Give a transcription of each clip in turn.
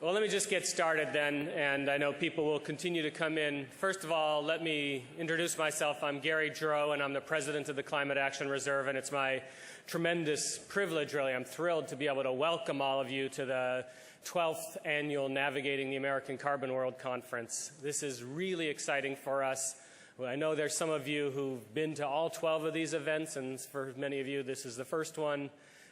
Well, let me just get started then, and I know people will continue to come in. First of all, let me introduce myself. I'm Gero, and I'm the president of the Climate Action Reserve, and it's my tremendous privilege, really. I'm thrilled to be able to welcome all of you to the 12th annual Navigating the American Carbon World Conference. This is really exciting for us. I know there's some of you who've been to all 12 of these events, and for many of you, this is the first one.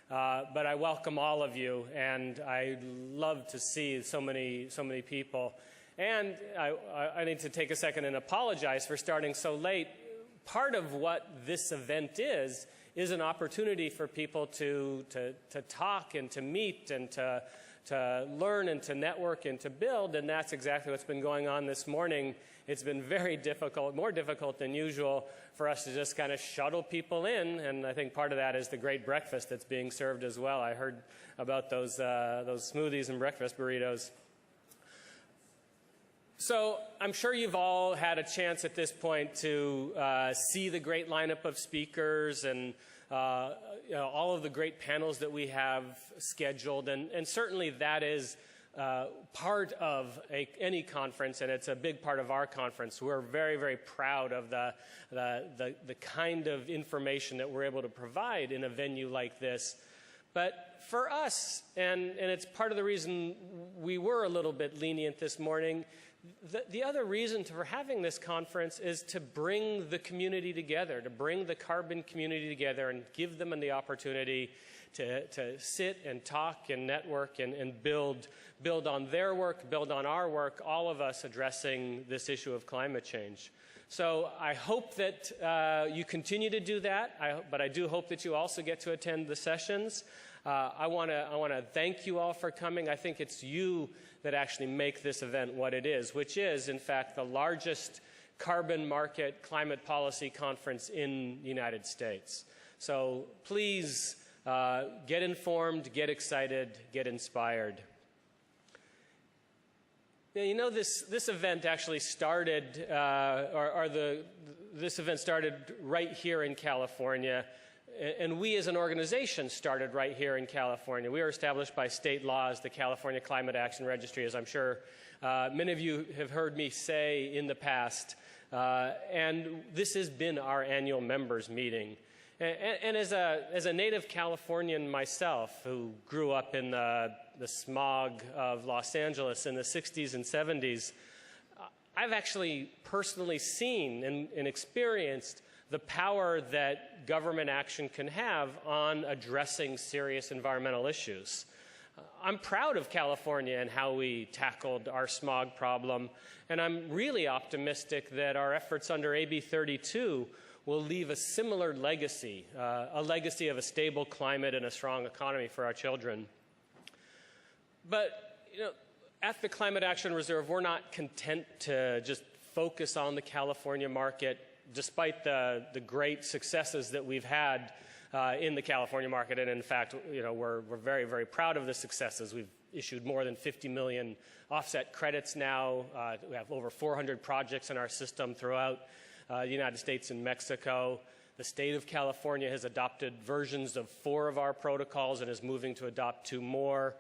But I welcome all of you, and I love to see so many people. And I need to take a second and apologize for starting so late. Part of what this event is an opportunity for people to talk and to meet and to learn and to network and to build, and that's exactly what's been going on this morning. It's been very difficult, more difficult than usual, for us to just kind of shuttle people in, and I think part of that is the great breakfast that's being served as well. I heard about those smoothies and breakfast burritos. So I'm sure you've all had a chance at this point to see the great lineup of speakers and all of the great panels that we have scheduled, and certainly that is part of any conference, and it's a big part of our conference. We're very, very proud of the kind of information that we're able to provide in a venue like this. But for us, and it's part of the reason we were a little bit lenient this morning, the other reason for having this conference is to bring the community together, to bring the carbon community together and give them the opportunity to sit and talk and network and build on their work, build on our work, all of us addressing this issue of climate change. So I hope that you continue to do that, but I do hope that you also get to attend the sessions. I want to thank you all for coming. I think it's you that actually make this event what it is, which is, in fact, the largest carbon market climate policy conference in the United States. So please get informed, get excited, get inspired. Now, you know, this event actually started, this event started right here in California. And we as an organization started right here in California. We were established by state laws, the California Climate Action Registry, as I'm sure many of you have heard me say in the past. And this has been our annual members meeting. And as a native Californian myself, who grew up in the smog of Los Angeles in the 60s and 70s, I've actually personally seen and experienced the power that government action can have on addressing serious environmental issues. I'm proud of California and how we tackled our smog problem, and I'm really optimistic that our efforts under AB 32 will leave a similar legacy, a legacy of a stable climate and a strong economy for our children. But, you know, at the Climate Action Reserve, we're not content to just focus on the California market, despite the great successes that we've had in the California market. And in fact, you know, we're very, very proud of the successes. We've issued more than 50 million offset credits now. We have over 400 projects in our system throughout the United States and Mexico. The state of California has adopted versions of 4 of our protocols and is moving to adopt 2 more.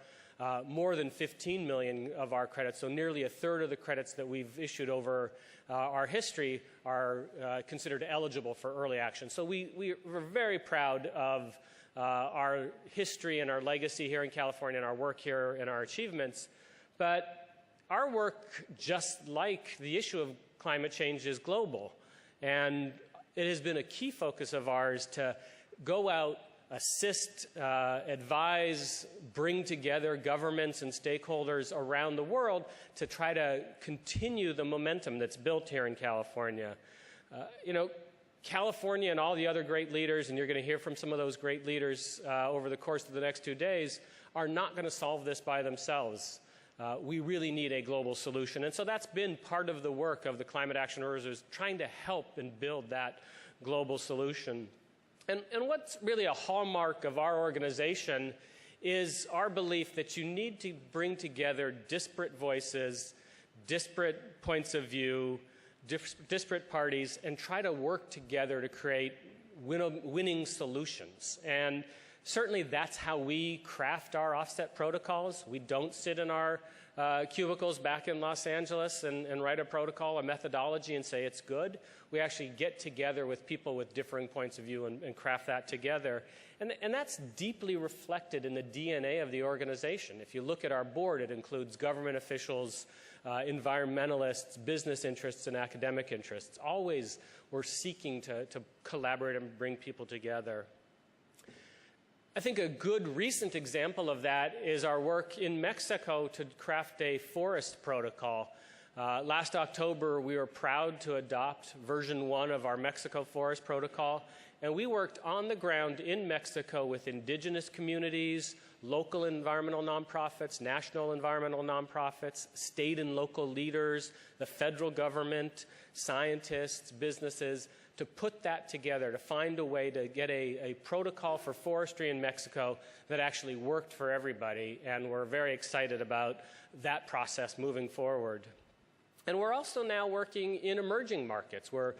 More than 15 million of our credits, so nearly a third of the credits that we've issued over our history are considered eligible for early action. So we're very proud of our history and our legacy here in California and our work here and our achievements. But our work, just like the issue of climate change, is global. And it has been a key focus of ours to go out, assist, advise, bring together governments and stakeholders around the world to try to continue the momentum that's built here in California. You know, California and all the other great leaders, and you're going to hear from some of those great leaders over the course of the next 2 days, are not going to solve this by themselves. We really need a global solution. And so that's been part of the work of the Climate Action Reserve, trying to help and build that global solution. And what's really a hallmark of our organization is our belief that you need to bring together disparate voices, disparate points of view, disparate parties, and try to work together to create winning solutions. And Certainly that's how we craft our offset protocols. We don't sit in our cubicles back in Los Angeles and write a protocol, a methodology, and say it's good. We actually get together with people with differing points of view and craft that together. And that's deeply reflected in the DNA of the organization. If you look at our board, it includes government officials, environmentalists, business interests, and academic interests. Always we're seeking to collaborate and bring people together. I think a good recent example of that is our work in Mexico to craft a forest protocol. Last October, we were proud to adopt version 1 of our Mexico Forest Protocol, and we worked on the ground in Mexico with indigenous communities, local environmental nonprofits, national environmental nonprofits, state and local leaders, the federal government, scientists, businesses, to put that together, to find a way to get a protocol for forestry in Mexico that actually worked for everybody, and we're very excited about that process moving forward. And we're also now working in emerging markets. We're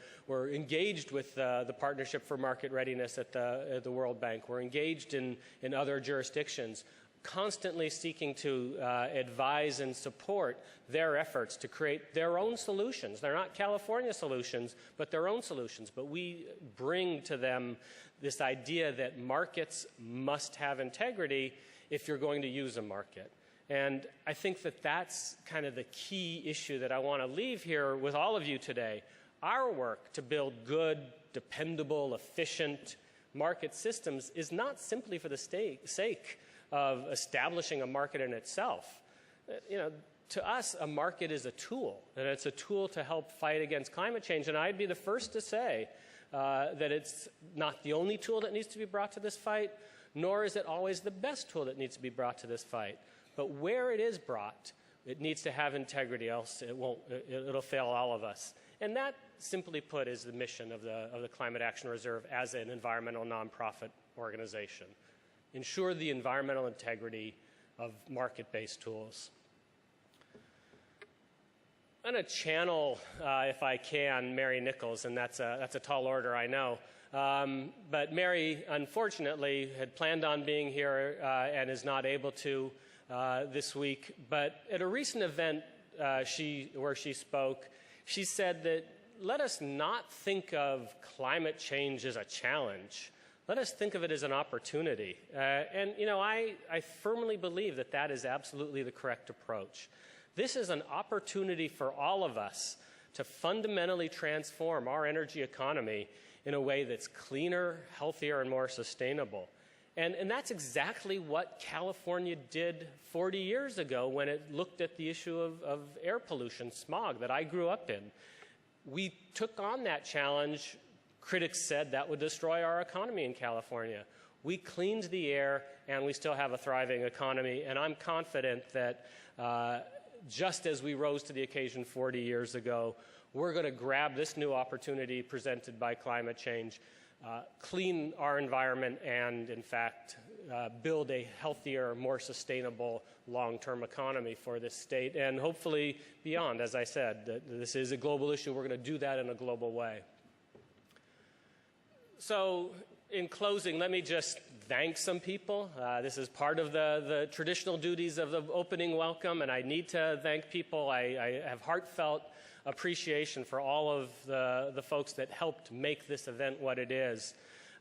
engaged with the Partnership for Market Readiness at the World Bank. We're engaged in other jurisdictions, constantly seeking to advise and support their efforts to create their own solutions. They're not California solutions, but their own solutions. But we bring to them this idea that markets must have integrity if you're going to use a market. And I think that that's kind of the key issue that I want to leave here with all of you today. Our work to build good, dependable, efficient market systems is not simply for the sake of establishing a market in itself. To us, a market is a tool, and it's a tool to help fight against climate change. And I'd be the first to say that it's not the only tool that needs to be brought to this fight, nor is it always the best tool that needs to be brought to this fight. But where it is brought, it needs to have integrity, else it'll fail all of us. And that, simply put, is the mission of the Climate Action Reserve as an environmental nonprofit organization. Ensure the environmental integrity of market-based tools. I'm going to channel, if I can, Mary Nichols, and that's a tall order, I know. But Mary, unfortunately, had planned on being here and is not able to this week. But at a recent event where she spoke, she said that let us not think of climate change as a challenge. Let us think of it as an opportunity. And I firmly believe that that is absolutely the correct approach. This is an opportunity for all of us to fundamentally transform our energy economy in a way that's cleaner, healthier, and more sustainable. And that's exactly what California did 40 years ago when it looked at the issue of air pollution, smog, that I grew up in. We took on that challenge. Critics said that would destroy our economy in California. We cleaned the air, and we still have a thriving economy. And I'm confident that just as we rose to the occasion 40 years ago, we're going to grab this new opportunity presented by climate change, clean our environment, and, in fact, build a healthier, more sustainable long-term economy for this state, and hopefully beyond. As I said, this is a global issue. We're going to do that in a global way. So, in closing, let me just thank some people. This is part of the traditional duties of the opening welcome, and I need to thank people. I have heartfelt appreciation for all of the folks that helped make this event what it is.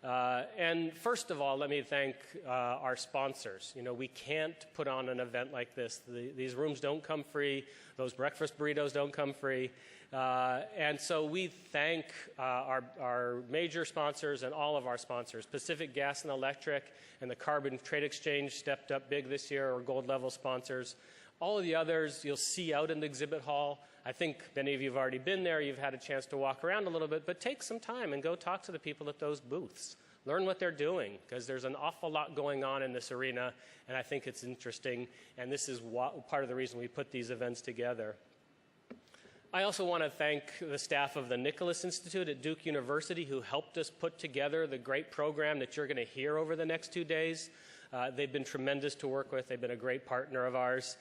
And first of all, let me thank our sponsors. We can't put on an event like this. These rooms don't come free. Those breakfast burritos don't come free. And so we thank our major sponsors and all of our sponsors. Pacific Gas and Electric and the Carbon Trade Exchange stepped up big this year, or gold level sponsors. All of the others you'll see out in the exhibit hall. I think many of you have already been there. You've had a chance to walk around a little bit, but take some time and go talk to the people at those booths. Learn what they're doing, because there's an awful lot going on in this arena, and I think it's interesting, and this is part of the reason we put these events together. I also want to thank the staff of the Nicholas Institute at Duke University who helped us put together the great program that you're going to hear over the next 2 days. They've been tremendous to work with. They've been a great partner of ours.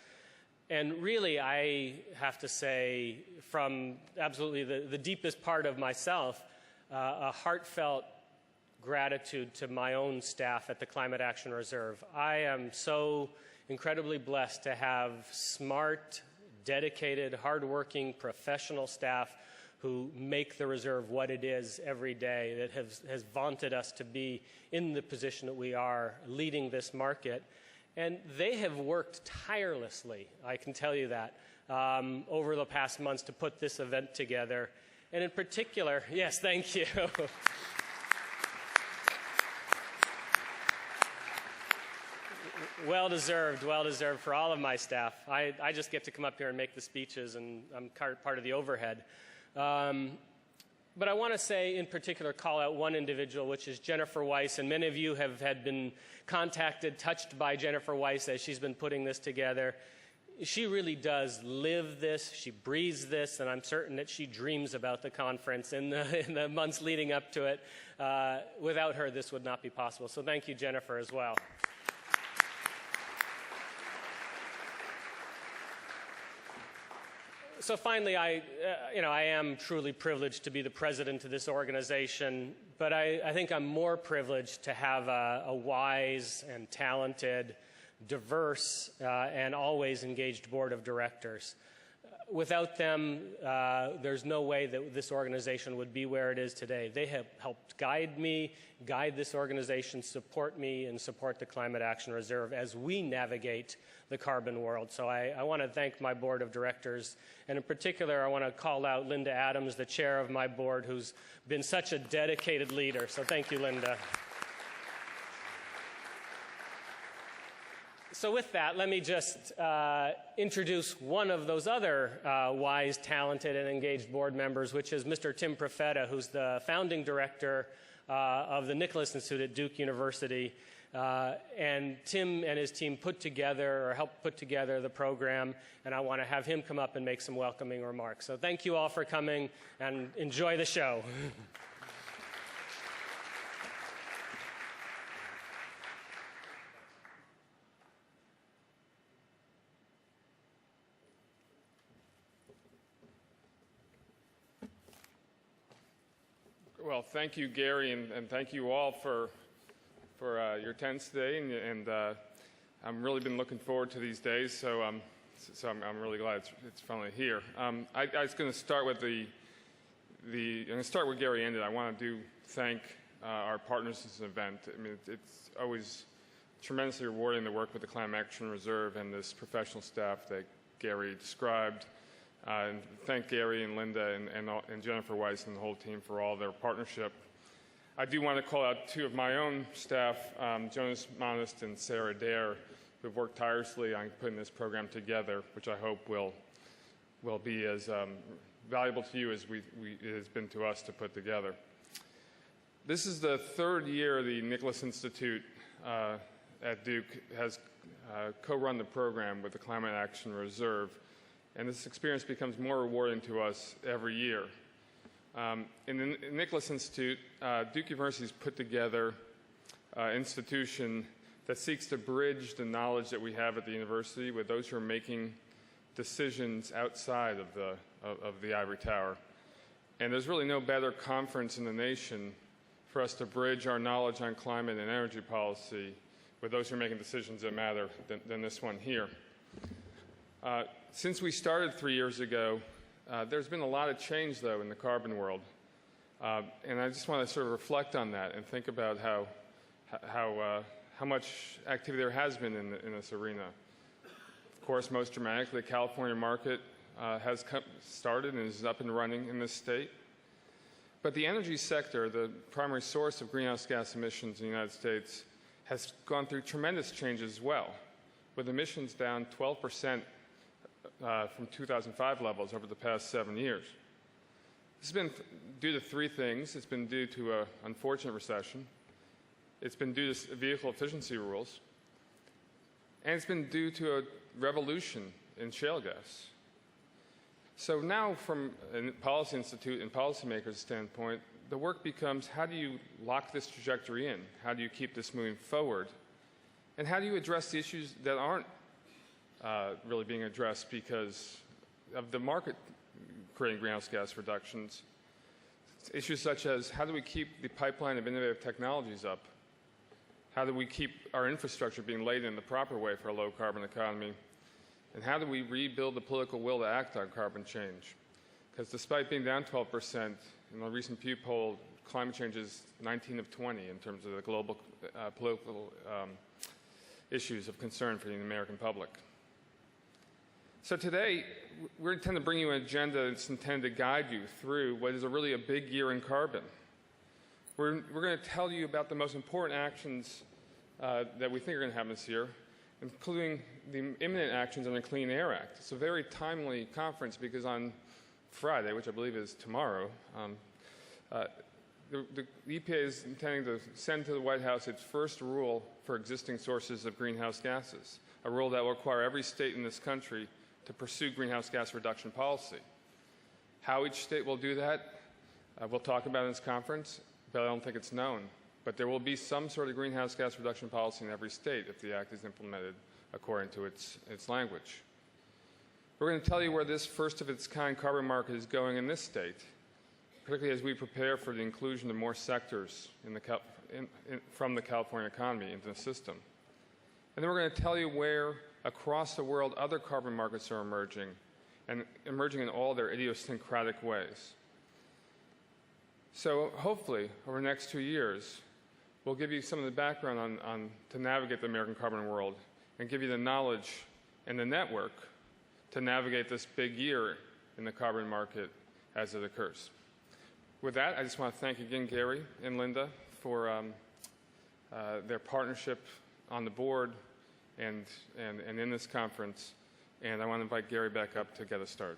And really, I have to say, from absolutely the deepest part of myself, a heartfelt gratitude to my own staff at the Climate Action Reserve. I am so incredibly blessed to have smart, dedicated, hardworking, professional staff who make the reserve what it is every day, that has vaunted us to be in the position that we are, leading this market. And they have worked tirelessly, I can tell you that, over the past months to put this event together. And in particular, yes, thank you. Well deserved for all of my staff. I just get to come up here and make the speeches, and I'm part of the overhead. But I want to say, in particular, call out one individual, which is Jennifer Weiss. And many of you had been contacted, touched by Jennifer Weiss as she's been putting this together. She really does live this. She breathes this, and I'm certain that she dreams about the conference in the months leading up to it. Without her, this would not be possible. So thank you, Jennifer, as well. So finally, I am truly privileged to be the president of this organization, but I think I'm more privileged to have a wise and talented, diverse, and always engaged board of directors. Without them, there's no way that this organization would be where it is today. They have helped guide me, guide this organization, support me, and support the Climate Action Reserve as we navigate the carbon world. So I want to thank my board of directors, and in particular, I want to call out Linda Adams, the chair of my board, who's been such a dedicated leader. So thank you, Linda. So with that, let me just introduce one of those other wise, talented, and engaged board members, which is Mr. Tim Profeta, who's the founding director of the Nicholas Institute at Duke University. And Tim and his team helped put together the program, and I want to have him come up and make some welcoming remarks. So thank you all for coming, and enjoy the show. Well, thank you, Gary, and thank you all for your attendance today, and I've really been looking forward to these days, so I'm really glad it's finally here. I was going to start with I'm going to start where Gary ended. I want to thank our partners in this event. I mean, it's always tremendously rewarding to work with the Climate Action Reserve and this professional staff that Gary described. And thank Gary and Linda and Jennifer Weiss and the whole team for all their partnership. I do want to call out two of my own staff, Jonas Monist and Sarah Dare, who have worked tirelessly on putting this program together, which I hope will be as valuable to you as it has been to us to put together. This is the third year the Nicholas Institute at Duke has co-run the program with the Climate Action Reserve, and this experience becomes more rewarding to us every year. In the Nicholas Institute, Duke University has put together an institution that seeks to bridge the knowledge that we have at the university with those who are making decisions outside of the ivory tower. And there's really no better conference in the nation for us to bridge our knowledge on climate and energy policy with those who are making decisions that matter than this one here. Since we started 3 years ago, there's been a lot of change, though, in the carbon world. And I just want to sort of reflect on that and think about how much activity there has been in this arena. Of course, most dramatically, the California market has started and is up and running in this state. But the energy sector, the primary source of greenhouse gas emissions in the United States, has gone through tremendous changes as well, with emissions down 12% from 2005 levels over the past 7 years. This has been due to three things. It's been due to an unfortunate recession. It's been due to vehicle efficiency rules. And it's been due to a revolution in shale gas. So now, from a policy institute and policymakers' standpoint, the work becomes, how do you lock this trajectory in? How do you keep this moving forward? And how do you address the issues that aren't really being addressed because of the market creating greenhouse gas reductions? Issues such as how do we keep the pipeline of innovative technologies up? How do we keep our infrastructure being laid in the proper way for a low-carbon economy? And how do we rebuild the political will to act on carbon change? Because despite being down 12%, in the recent Pew poll, climate change is 19 of 20 in terms of the global political issues of concern for the American public. So today, we intend to bring you an agenda that's intended to guide you through what is really a big year in carbon. We're going to tell you about the most important actions that we think are going to happen this year, including the imminent actions on the Clean Air Act. It's a very timely conference because on Friday, which I believe is tomorrow, the EPA is intending to send to the White House its first rule for existing sources of greenhouse gases, a rule that will require every state in this country to pursue greenhouse gas reduction policy. How each state will do that, we'll talk about in this conference, but I don't think it's known. But there will be some sort of greenhouse gas reduction policy in every state if the act is implemented according to its language. We're going to tell you where this first-of-its-kind carbon market is going in this state, particularly as we prepare for the inclusion of more sectors from the California economy into the system. And then we're going to tell you where, across the world, other carbon markets are emerging, and emerging in all their idiosyncratic ways. So hopefully, over the next 2 years, we'll give you some of the background to navigate the American carbon world and give you the knowledge and the network to navigate this big year in the carbon market as it occurs. With that, I just want to thank again Gary and Linda for their partnership on the board and in this conference. And I want to invite Gary back up to get us started.